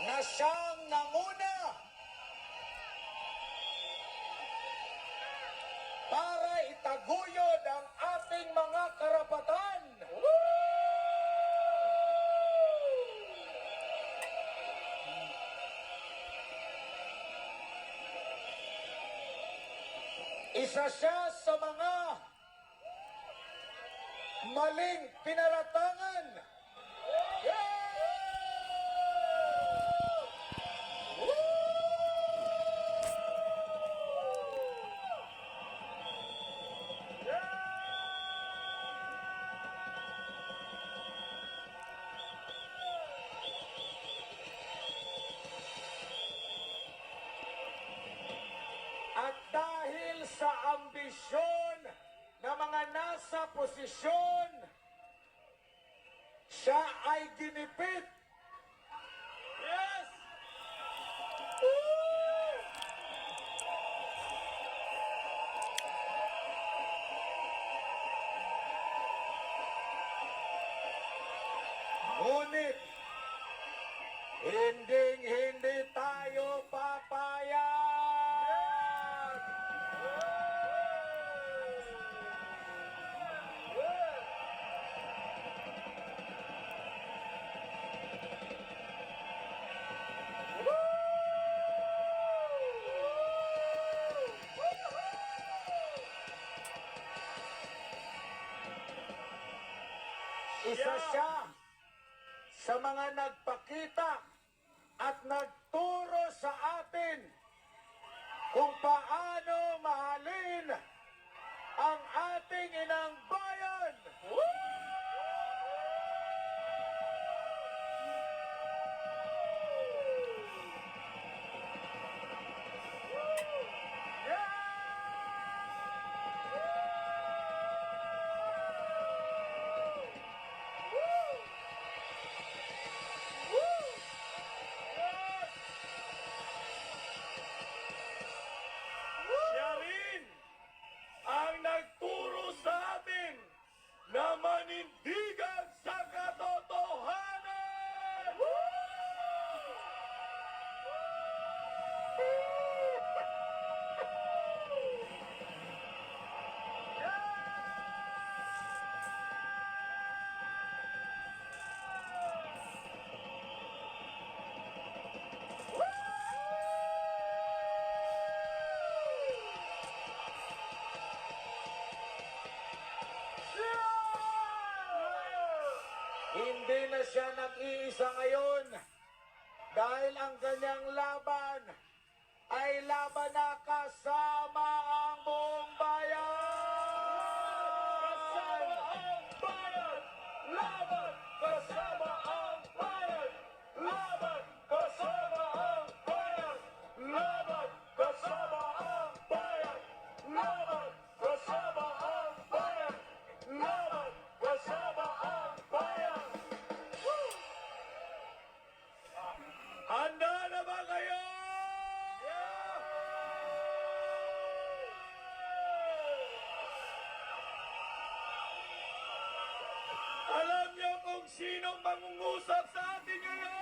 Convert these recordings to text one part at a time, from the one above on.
na siyang nanguna para itaguyod ang ating mga karapatan. Isa siya sa mga maling pinaratangan. At dahil sa ambisyon ng mga nasa posisyon, siya ay ginipit. Yes! Ngunit, hindi tayo papayag. Isa siya sa mga nagpakita at nagturo sa atin kung paano mahalin ang ating inang bayan. Siya rin ang nagturo sa atin na manindigan sa katotohanan. Hindi na siya nag-iisa ngayon dahil ang kanyang laban ay laban na kasama ang buong bayan. Kasama ang bayan! Laban kasama ang bayan! Laban kasama ang bayan! Laban kasama ang bayan! Laban kasama ang bayan! Laban kasama ang bayan! Handa na ba kayo? Alam niyo kung sinong mangungusap sa atin ngayon?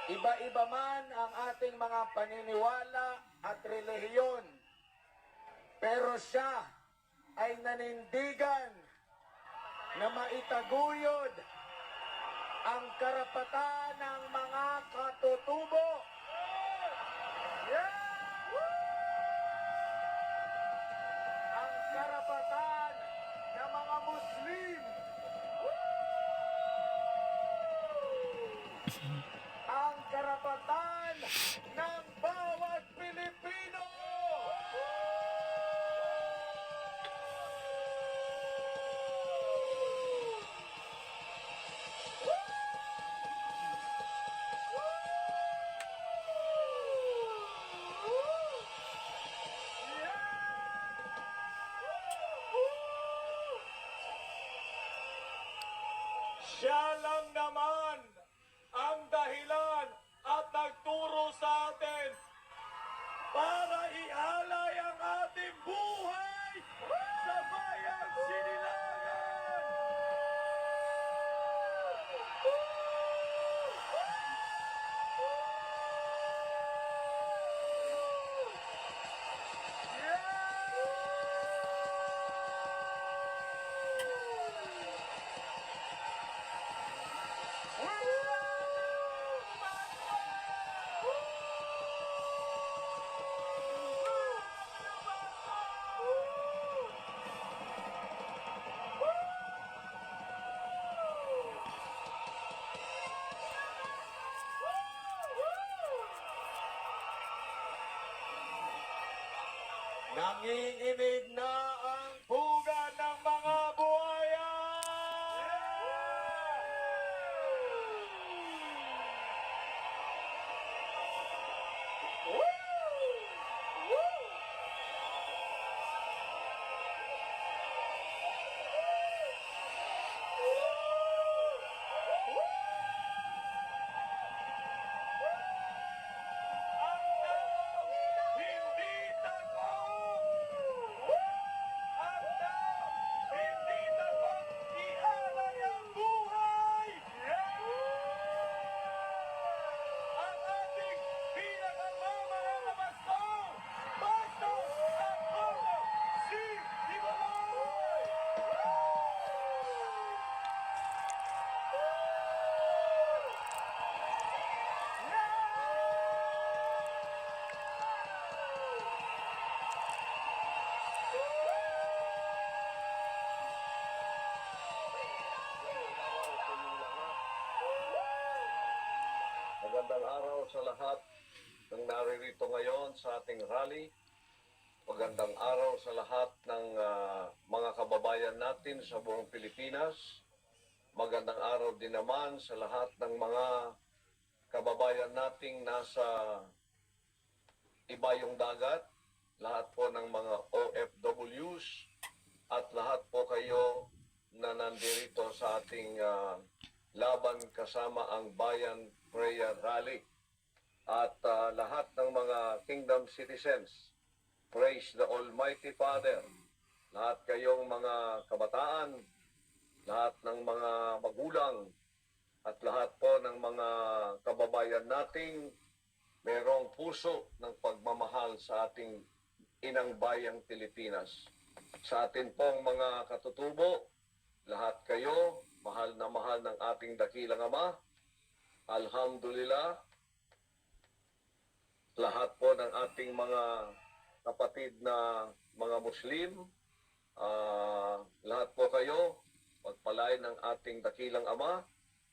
Iba-iba man ang ating mga paniniwala at relihiyon, pero siya ay nanindigan na maitaguyod ang karapatan ng mga katutubo. Ang karapatan ng mga Muslim. Ang karapatan ng bawat Pilipino. Nanginginig na ang buga ng mga buhaya! Ang taong hindi takot! Ang taong hindi takot ialay ang buhay! Ang ating pinakamamahal na pastor, Pastor Antonio C. Tiboloy! Magandang araw sa lahat ng naririto ngayon sa ating rally. Magandang araw sa lahat ng mga kababayan natin sa buong Pilipinas. Magandang araw din naman sa lahat ng mga kababayan nating nasa ibayong dagat, lahat po ng mga OFWs at lahat po kayo na nandirito sa ating laban kasama ang Bayan Prayer Rally at lahat ng mga Kingdom citizens. Praise the Almighty Father. Lahat kayong mga kabataan, lahat ng mga magulang, at lahat po ng mga kababayan nating merong puso ng pagmamahal sa ating inang bayang Pilipinas. Sa atin pong mga katutubo, lahat kayo, mahal ng ating dakilang Ama, Alhamdulillah, lahat po ng ating mga kapatid na mga Muslim, lahat po kayo, pagpalain ng ating dakilang Ama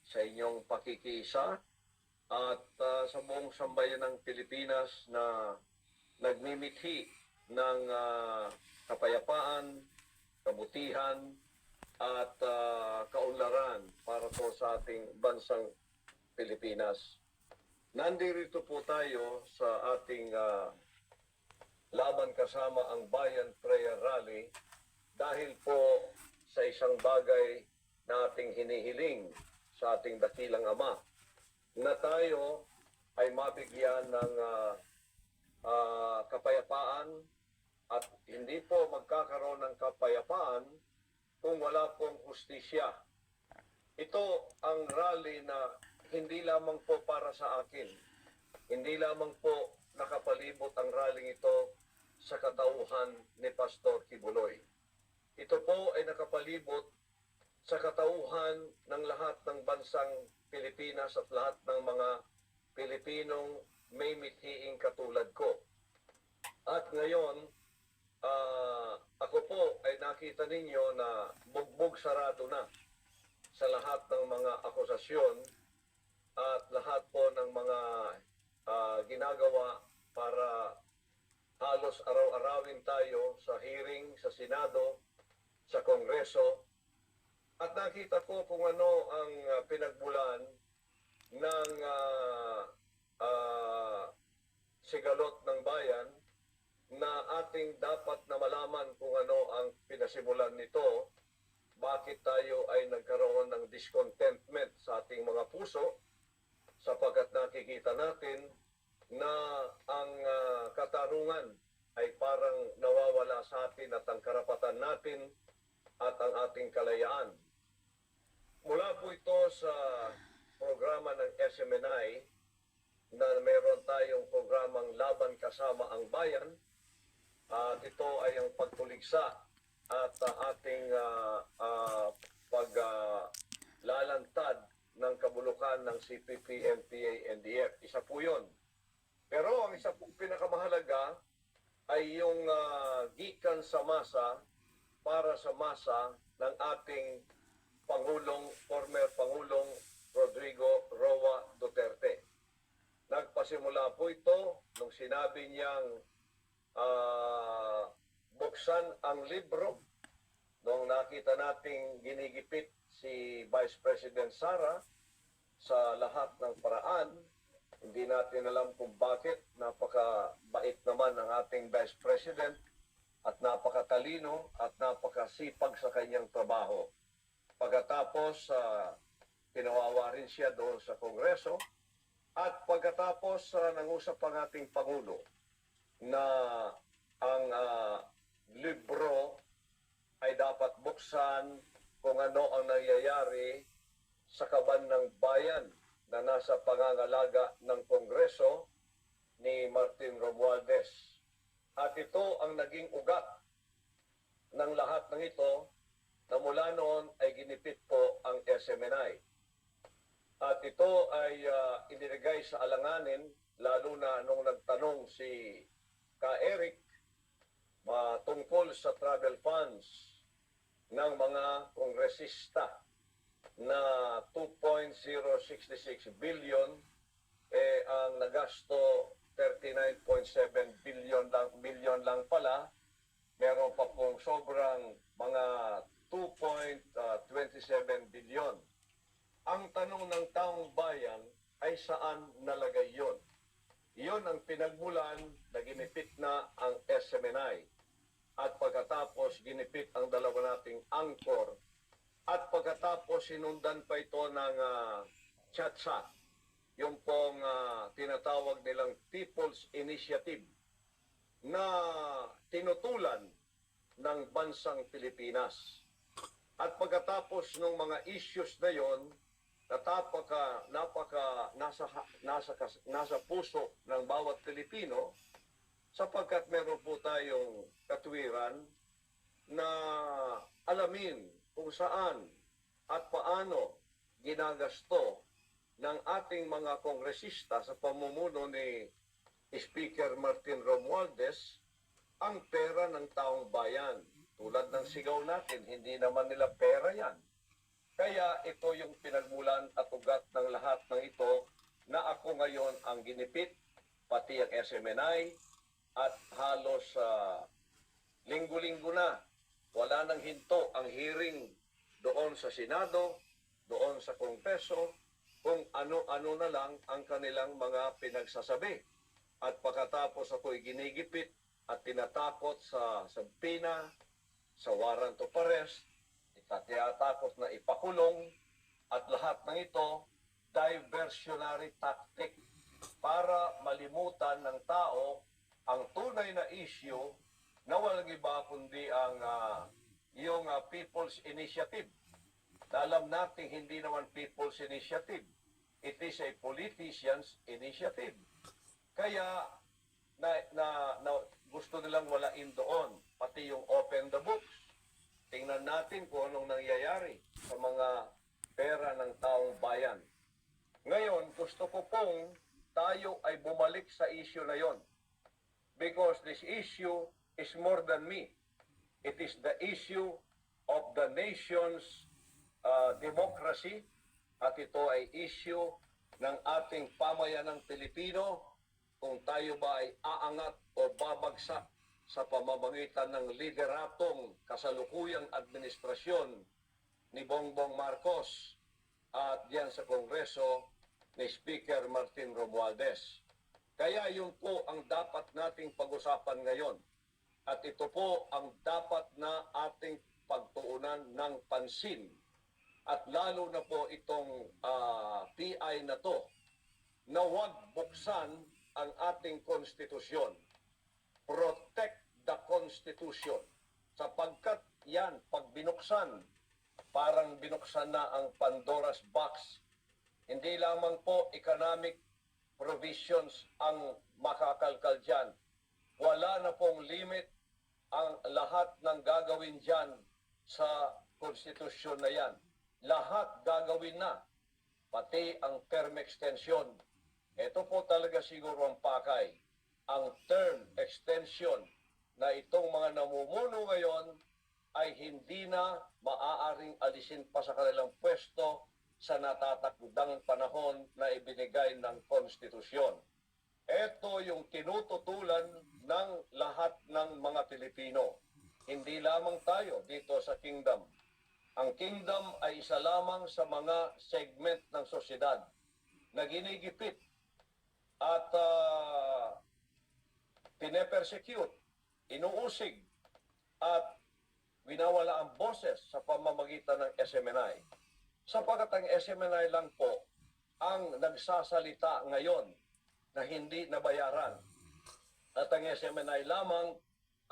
sa inyong pakikiisa at sa buong sambayan ng Pilipinas na nagmimithi ng kapayapaan, kabutihan, at kaunlaran para po sa ating bansang Pilipinas. Nandirito po tayo sa ating laban kasama ang Bayan Prayer Rally dahil po sa isang bagay na ating hinihiling sa ating dakilang Ama na tayo ay mabigyan ng kapayapaan at hindi po magkakaroon ng kapayapaan kung wala pong hustisya. Ito ang rally na hindi lamang po para sa akin. Hindi lamang po nakapalibot ang rallying ito sa katauhan ni Pastor Kibuloy. Ito po ay nakapalibot sa katauhan ng lahat ng bansang Pilipinas at lahat ng mga Pilipinong may mithiing katulad ko. At ngayon, ako po ay nakita ninyo na bugbog sarado na sa lahat ng mga akusasyon at lahat po ng mga ginagawa para halos araw-arawin tayo sa hearing sa Senado, sa Kongreso. At nakita ko kung ano ang pinagmulan ng sigalot ng bayan na ating dapat na malaman kung ano ang pinasimulan nito, bakit tayo ay nagkaroon ng discontentment sa ating mga puso, sapagkat nakikita natin na ang katarungan ay parang nawawala sa atin at ang karapatan natin at ang ating kalayaan. Mula po ito sa programa ng SMNI na meron tayong programang Laban Kasama ang Bayan, at ito ay ang pagtuligsa at ating paglalantad ng kabulukan ng CPP, MPA, NDF. Isa po yun. Pero ang isa pong pinakamahalaga ay yung gikan sa masa para sa masa ng ating former Pangulong Rodrigo Roa Duterte. Nagpasimula po ito nung sinabi niyang binuksan ang libro nung nakita nating ginigipit si Vice President Sara sa lahat ng paraan. Hindi natin alam kung bakit. Napakabait naman ang ating Vice President at napakatalino at napakasipag sa kanyang trabaho. Pagkatapos, pinawawa rin siya doon sa Kongreso at pagkatapos nangusap ang ating Pangulo na ang libro ay dapat buksan kung ano ang nangyayari sa kaban ng bayan na nasa pangangalaga ng Kongreso ni Martin Romualdez. At ito ang naging ugat ng lahat ng ito na mula noon ay ginipit po ang SMNI. At ito ay inilagay sa alanganin lalo na nung nagtanong si Ka Eric tungkol sa travel funds ng mga kongresista na 2.066 billion ang nagasto 39.7 billion lang pala. Meron pa pong sobrang mga 2.27 billion. Ang tanong ng taong bayan ay saan nalagay yon? Iyon ang pinagmulan na ginipit na ang SMNI. At pagkatapos ginipit ang dalawa nating angkor. At pagkatapos sinundan pa ito ng chat-chat. Yung pong tinatawag nilang People's Initiative na tinutulan ng bansang Pilipinas. At pagkatapos ng mga issues na yon, nasa puso ng bawat Pilipino sapagkat meron po tayong katwiran na alamin kung saan at paano ginagasto ng ating mga kongresista sa pamumuno ni Speaker Martin Romualdez ang pera ng taong bayan. Tulad ng sigaw natin, hindi naman nila pera yan. Kaya ito yung pinagmulan at ugat ng lahat ng ito na ako ngayon ang ginipit, pati ang SMNI, at halos linggo-linggo na wala nang hinto ang hearing doon sa Senado, doon sa Kongreso, kung ano-ano na lang ang kanilang mga pinagsasabi. At pagkatapos ako'y ginigipit at tinatakot sa sabpina, sa warrant of arrest, tinatakot na ipakulong, at lahat ng ito diversionary tactic para malimutan ng tao ang tunay na issue na walang iba kundi ang yung People's Initiative. Na alam natin hindi naman People's Initiative. It is a politician's initiative. Kaya gusto nilang walain doon, pati yung open the books. Tingnan natin kung anong nangyayari sa mga pera ng taong bayan. Ngayon, gusto ko pong tayo ay bumalik sa issue na yon. Because this issue is more than me. It is the issue of the nation's democracy at ito ay issue ng ating pamayanang Pilipino kung tayo ba ay aangat o babagsak sa pamamagitan ng lideratong kasalukuyang administrasyon ni Bongbong Marcos at diyan sa Kongreso ni Speaker Martin Romualdez. Kaya yun po ang dapat nating pag-usapan ngayon. At ito po ang dapat na ating pagtuunan ng pansin. At lalo na po itong PI na to na huwag buksan ang ating konstitusyon. Protect the Constitution. Sapagkat yan, pag binuksan, parang binuksan na ang Pandora's box. Hindi lamang po economic provisions ang makakalkal dyan. Wala na pong limit ang lahat ng gagawin dyan sa konstitusyon na yan. Lahat gagawin na, pati ang term extension. Ito po talaga siguro ang pakay. Ang term extension na itong mga namumuno ngayon ay hindi na maaaring alisin pa sa kanilang pwesto sa natatakdang panahon na ibinigay ng konstitusyon. Ito yung tinututulan ng lahat ng mga Pilipino. hindi lamang tayo dito sa kingdom. Ang kingdom ay isa lamang sa mga segment ng sosyedad na ginigipit at pinepersecute, inuusig at winawala ang boses sa pamamagitan ng SMNI. Sapagat ang SMNI lang po ang nagsasalita ngayon na hindi nabayaran. At ang SMNI lamang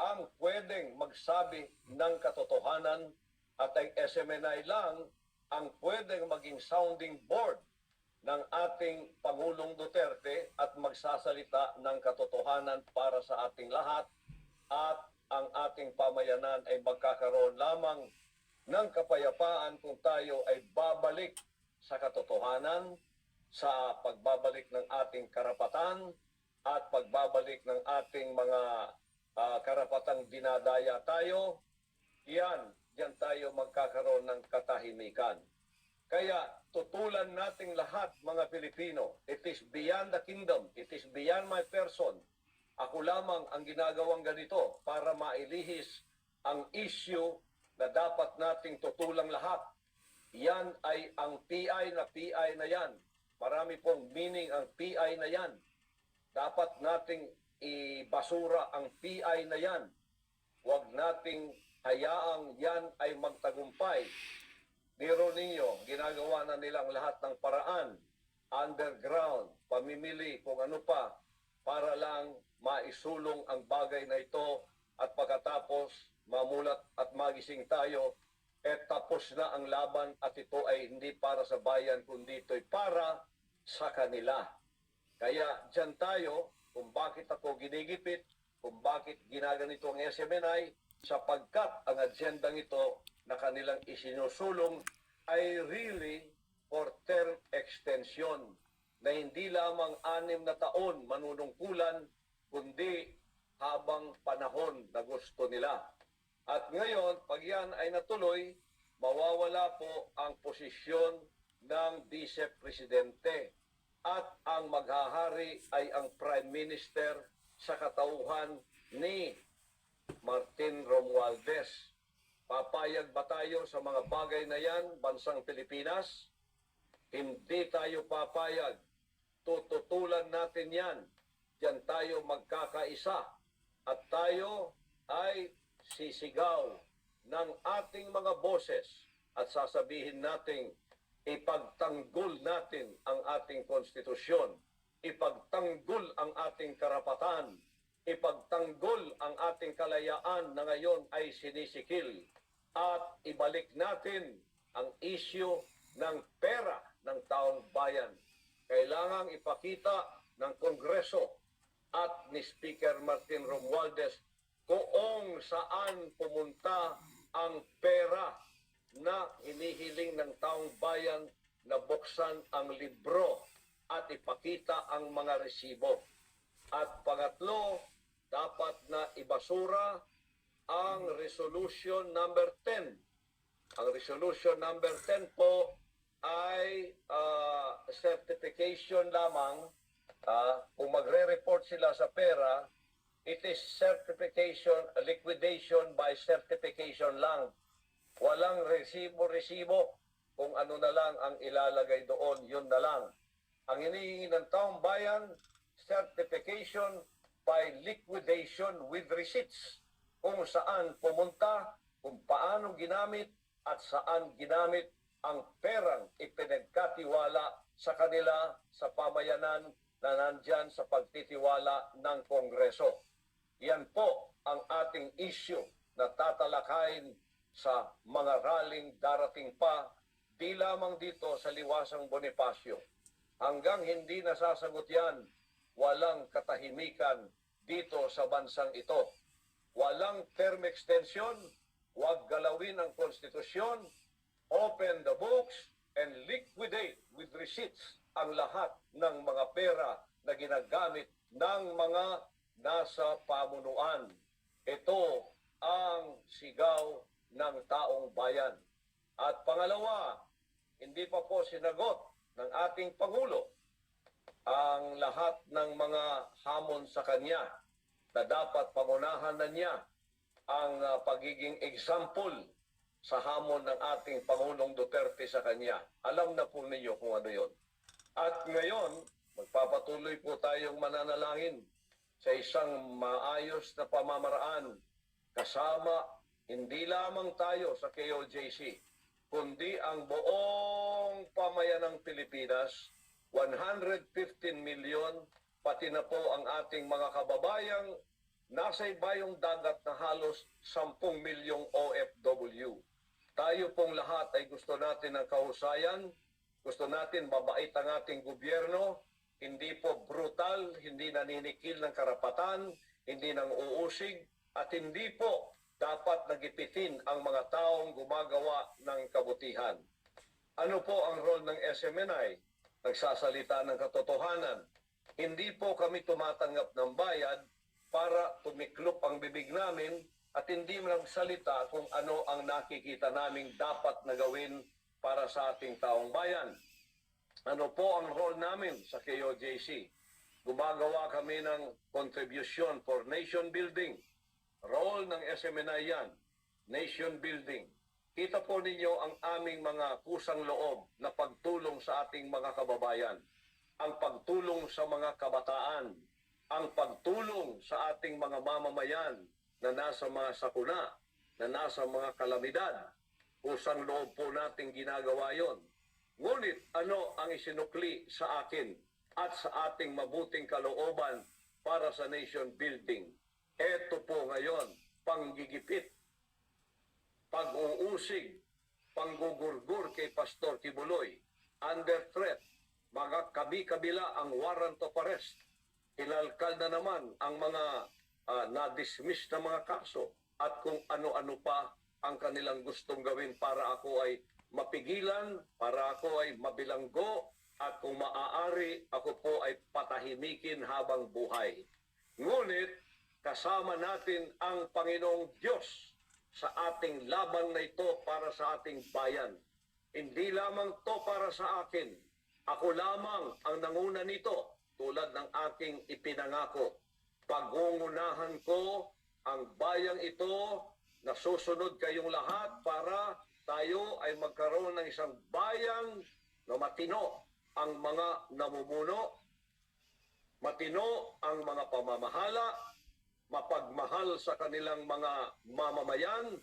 ang pwedeng magsabi ng katotohanan at ang SMNI lang ang pwedeng maging sounding board ng ating Pangulong Duterte at magsasalita ng katotohanan para sa ating lahat at ang ating pamayanan ay magkakaroon lamang ng kapayapaan kung tayo ay babalik sa katotohanan, sa pagbabalik ng ating karapatan at pagbabalik ng ating mga karapatang dinadaya tayo, diyan tayo magkakaroon ng katahimikan. Kaya tutulan nating lahat mga Pilipino, it is beyond the kingdom, it is beyond my person. Ako lamang ang ginagawang ganito para mailihis ang issue na dapat nating tutulang lahat. Yan ay ang PI na yan. Marami pong meaning ang PI na yan. Dapat nating ibasura ang PI na yan. Huwag nating hayaang yan ay magtagumpay. Biro ninyo, ginagawa na nilang lahat ng paraan, underground, pamimili, kung ano pa, para lang maisulong ang bagay na ito at pagkatapos mamulat at magising tayo, tapos na ang laban at ito ay hindi para sa bayan, kundi ito'y para sa kanila. Kaya dyan tayo, kung bakit ako ginigipit, kung bakit ginaganito ang SMNI, sapagkat ang agendang ito na kanilang isinusulong ay really for term extension na hindi lamang 6 na taon manunungkulan, kundi habang panahon na gusto nila. At ngayon, pag yan ay natuloy, mawawala po ang posisyon ng Vice Presidente at ang maghahari ay ang Prime Minister sa katauhan ni Martin Romualdez. Papayag ba tayo sa mga bagay na yan, bansang Pilipinas? Hindi tayo papayag. Tututulan natin yan. Diyan tayo magkakaisa. At tayo ay sisigaw ng ating mga boses at sasabihin natin, ipagtanggol natin ang ating konstitusyon, ipagtanggol ang ating karapatan, ipagtanggol ang ating kalayaan na ngayon ay sinisikil, at ibalik natin ang issue ng pera ng taong bayan. Kailangang ipakita ng Kongreso at ni Speaker Martin Romualdez kung saan pumunta ang pera na hinihiling ng taong bayan na buksan ang libro at ipakita ang mga resibo. At pangatlo, dapat na ibasura ang Resolution number 10. Ang Resolution number 10 po ay certification lamang. Kung magre-report sila sa pera, it is certification, liquidation by certification lang. Walang resibo-resibo. Kung ano na lang ang ilalagay doon, yun na lang. Ang hinihingi ng taong bayan, certification by liquidation with receipts. Kung saan pumunta, kung paano ginamit, at saan ginamit ang perang ipinagkatiwala sa kanila sa pamayanan na nandyan sa pagtitiwala ng Kongreso. Yan po ang ating issue na tatalakayin sa mga raling darating pa, di lamang dito sa Liwasang Bonifacio. Hanggang hindi nasasagot yan, walang katahimikan dito sa bansang ito. Walang term extension, huwag galawin ang konstitusyon, open the books, and liquidate with receipts ang lahat ng mga pera na ginagamit ng mga nasa pamunuan. Ito ang sigaw ng taong bayan. At pangalawa, hindi pa po sinagot ng ating Pangulo ang lahat ng mga hamon sa kanya na dapat pangunahan na niya ang pagiging example sa hamon ng ating Pangulong Duterte sa kanya. Alam na po ninyo kung ano yon. At ngayon, magpapatuloy po tayong mananalangin sa isang maayos na pamamaraan kasama hindi lamang tayo sa KOJC, kundi ang buong pamayan ng Pilipinas, 115 milyon, pati na po ang ating mga kababayang nasa ibayong dagat na halos 10 milyong OFW. Tayo pong lahat ay gusto natin ng kahusayan, gusto natin mabait ang ating gobyerno, hindi po brutal, hindi naninikil ng karapatan, hindi nang uusig, at hindi po dapat nagipitin ang mga taong gumagawa ng kabutihan. Ano po ang role ng SMNI? Nagsasalita ng katotohanan. Hindi po kami tumatanggap ng bayad para tumiklop ang bibig namin at hindi lang salita kung ano ang nakikita naming dapat na gawin para sa ating taong bayan. Ano po ang role namin sa KOJC? Gumagawa kami ng contribution for nation building. Role ng SMNI yan, nation building. Kita po ninyo ang aming mga kusang loob na pagtulong sa ating mga kababayan, ang pagtulong sa mga kabataan, ang pagtulong sa ating mga mamamayan na nasa mga sakuna, na nasa mga kalamidad. Kusang loob po nating ginagawa yon. Ngunit ano ang isinukli sa akin at sa ating mabuting kalooban para sa nation building? Ito po ngayon, panggigipit, pag-uusig, panggugurgur kay Pastor Kibuloy, under threat, mga kabi-kabila ang warrant of arrest, hinalkal na naman ang mga na-dismiss na mga kaso, at kung ano-ano pa ang kanilang gustong gawin para ako ay mapigilan, para ako ay mabilanggo, at kung maaari, ako po ay patahimikin habang buhay. Ngunit, kasama natin ang Panginoong Diyos sa ating laban na ito para sa ating bayan. Hindi lamang to para sa akin. Ako lamang ang nanguna nito tulad ng aking ipinangako. Pagungunahan ko ang bayang ito na susunod kayong lahat para tayo ay magkaroon ng isang bayan na matino ang mga namumuno, matino ang mga pamamahala, mapagmahal sa kanilang mga mamamayan,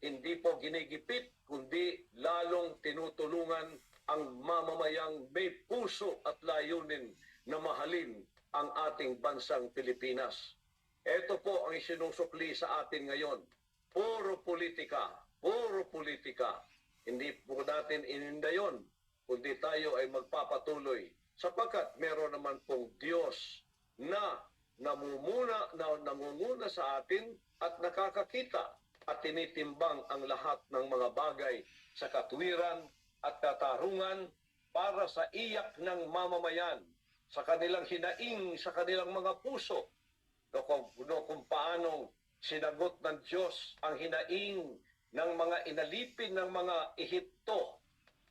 hindi po ginigipit, kundi lalong tinutulungan ang mamamayang may puso at layunin na mahalin ang ating bansang Pilipinas. Ito po ang isinusukli sa atin ngayon. Puro politika, puro politika. Hindi po natin ininda yon, kundi tayo ay magpapatuloy sapagkat meron naman pong Diyos na nangunguna sa atin at nakakakita at tinitimbang ang lahat ng mga bagay sa katwiran at katarungan para sa iyak ng mamamayan, sa kanilang hinaing, sa kanilang mga puso, kung paanong sinagot ng Diyos ang hinaing ng mga inalipin ng mga Ehipto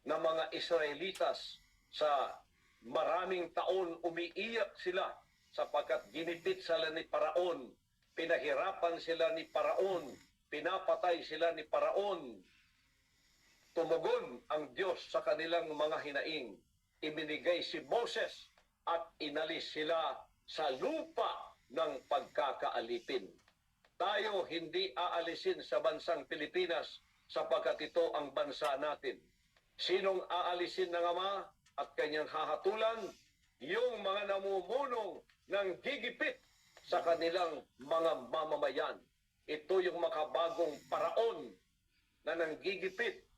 na mga Israelitas sa maraming taon umiiyak sila sapagkat ginipit sila ni Paraon, pinahirapan sila ni Paraon, pinapatay sila ni Paraon. Tumugon ang Diyos sa kanilang mga hinaing. Ibinigay si Moses at inalis sila sa lupa ng pagkakaalipin. Tayo hindi aalisin sa bansang Pilipinas sapagkat ito ang bansa natin. Sinong aalisin ng Ama at kanyang hahatulan? Yung mga namumunong ng gigipit sa kanilang mga mamamayan. Ito yung makabagong paraon na nanggigipit.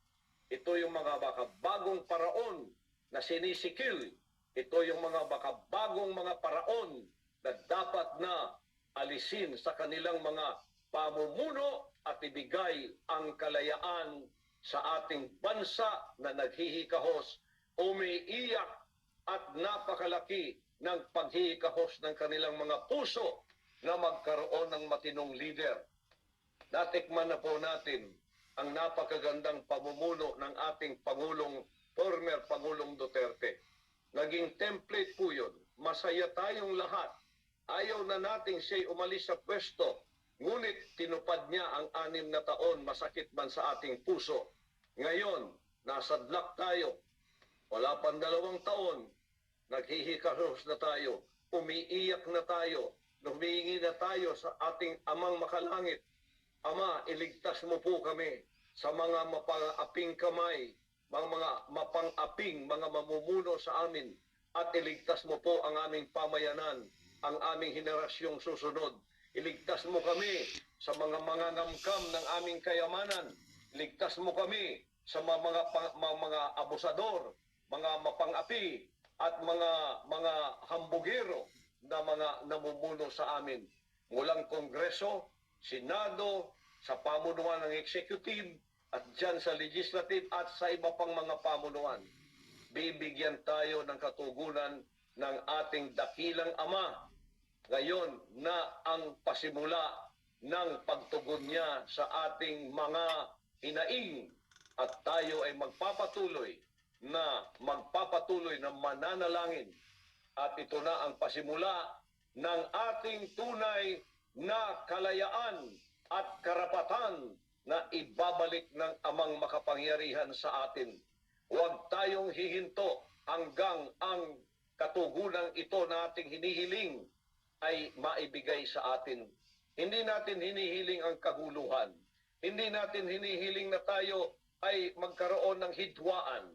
Ito yung mga makabagong paraon na sinisikil. Ito yung mga makabagong mga paraon na dapat na alisin sa kanilang mga pamumuno at ibigay ang kalayaan sa ating bansa na naghihikahos, umiiyak at napakalaki ng paghihikahos ng kanilang mga puso na magkaroon ng matinong leader. Natikman na po natin ang napakagandang pamumuno ng ating former Pangulong Duterte. Naging template po yun. Masaya tayong lahat. Ayaw na nating siya'y umalis sa pwesto Ngunit tinupad niya ang 6 na taon, masakit man sa ating puso. Ngayon, nasadlak tayo. Wala pang 2 taon, naghihikaros na tayo, umiiyak na tayo, humihingi na tayo sa ating amang makalangit. Ama, iligtas mo po kami sa mga mapang-aping kamay, mga mapang-aping, mga mamumuno sa amin, at iligtas mo po ang aming pamayanan, ang aming henerasyong susunod. Iligtas mo kami sa mga ngamkam ng aming kayamanan. Iligtas mo kami sa mga abusador, mga mapang-api, at mga hambugero na mga namumuno sa amin. Mulang Kongreso, Senado, sa pamunuan ng Executive, at dyan sa Legislative at sa iba pang mga pamunuan. Bibigyan tayo ng katugunan ng ating dakilang Ama ngayon na ang pasimula ng pagtugon niya sa ating mga hinaing, at tayo ay magpapatuloy na mananalangin, at ito na ang pasimula ng ating tunay na kalayaan at karapatan na ibabalik ng Amang makapangyarihan sa atin. Huwag tayong hihinto hanggang ang katugunang ito na ating hinihiling ay maibigay sa atin. Hindi natin hinihiling ang kaguluhan. Hindi natin hinihiling na tayo ay magkaroon ng hidwaan.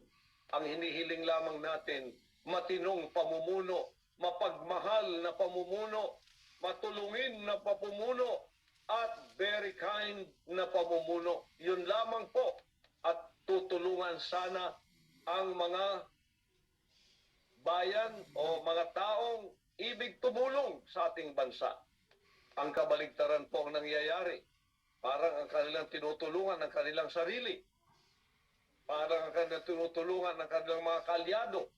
Ang hinihiling lamang natin, matinong pamumuno, mapagmahal na pamumuno, matulungin na pamumuno, at very kind na pamumuno. Yun lamang po. At tutulungan sana ang mga bayan o mga taong ibig tumulong sa ating bansa. Ang kabaligtaran po ang nangyayari. Parang ang kanilang tinutulungan ng kanilang sarili. Parang ang kanilang tinutulungan ng kanilang mga kalyado.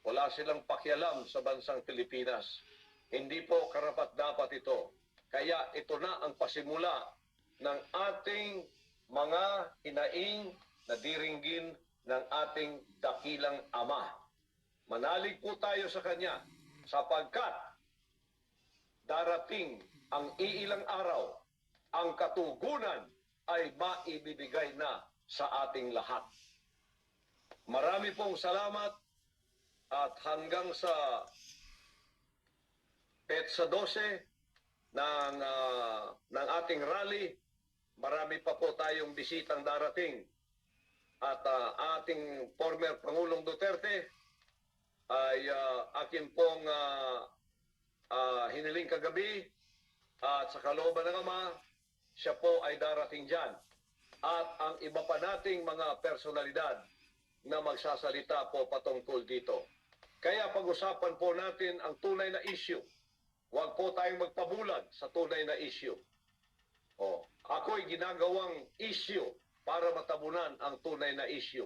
Wala silang pakialam sa bansang Pilipinas. Hindi po karapat-dapat ito. Kaya ito na ang pasimula ng ating mga hinaing na diringgin ng ating dakilang Ama. Manalig po tayo sa Kanya sapagkat darating ang iilang araw, ang katugunan ay maibibigay na sa ating lahat. Marami pong salamat, at hanggang sa petsa 12 ng ating rally, marami pa po tayong bisitang darating. At ating former Pangulong Duterte ay akin pong hiniling kagabi, at sa kalooban ng Ama, siya po ay darating dyan. At ang iba pa nating mga personalidad na magsasalita po patungkol dito. Kaya pag-usapan po natin ang tunay na issue. Huwag po tayong magpabulag sa tunay na issue. Ako'y ginagawang issue para matabunan ang tunay na issue.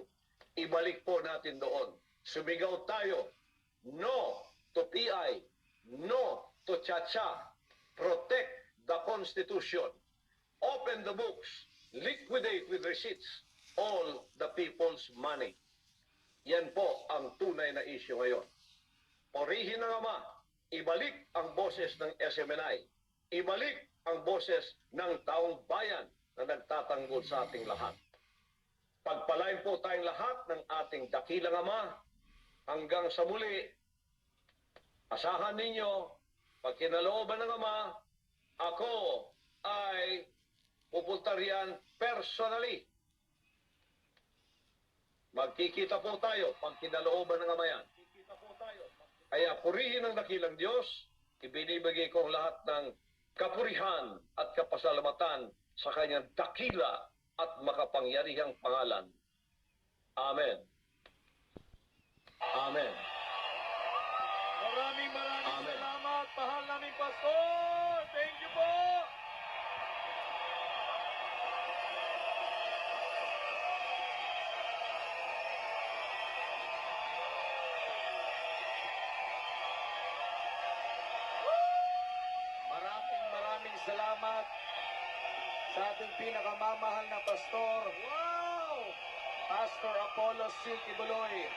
Ibalik po natin doon. Sumigaw tayo, no to PI, no to Chacha, protect the Constitution, open the books, liquidate with receipts all the people's money. Yan po ang tunay na issue ngayon. Purihin ng Ama, ibalik ang boses ng SMNI, ibalik ang boses ng taong bayan na nagtatanggol sa ating lahat. Pagpalain po tayong lahat ng ating dakilang Ama. Hanggang sa muli, asahan ninyo, pag kinalooban ng Ama, ako ay pupunta riyan personally. Magkikita po tayo pag kinalooban ng Ama yan. Kaya purihin ang dakilang Diyos, ibinibigay ko lahat ng kapurihan at kapasalamatan sa kanyang dakila at makapangyarihang pangalan. Amen. Amen. Maraming Amen. salamat, mahal naming pastor. Thank you po. Maraming salamat sa ating pinakamamahal na pastor. Wow! Pastor Apollo C. Kibuloy.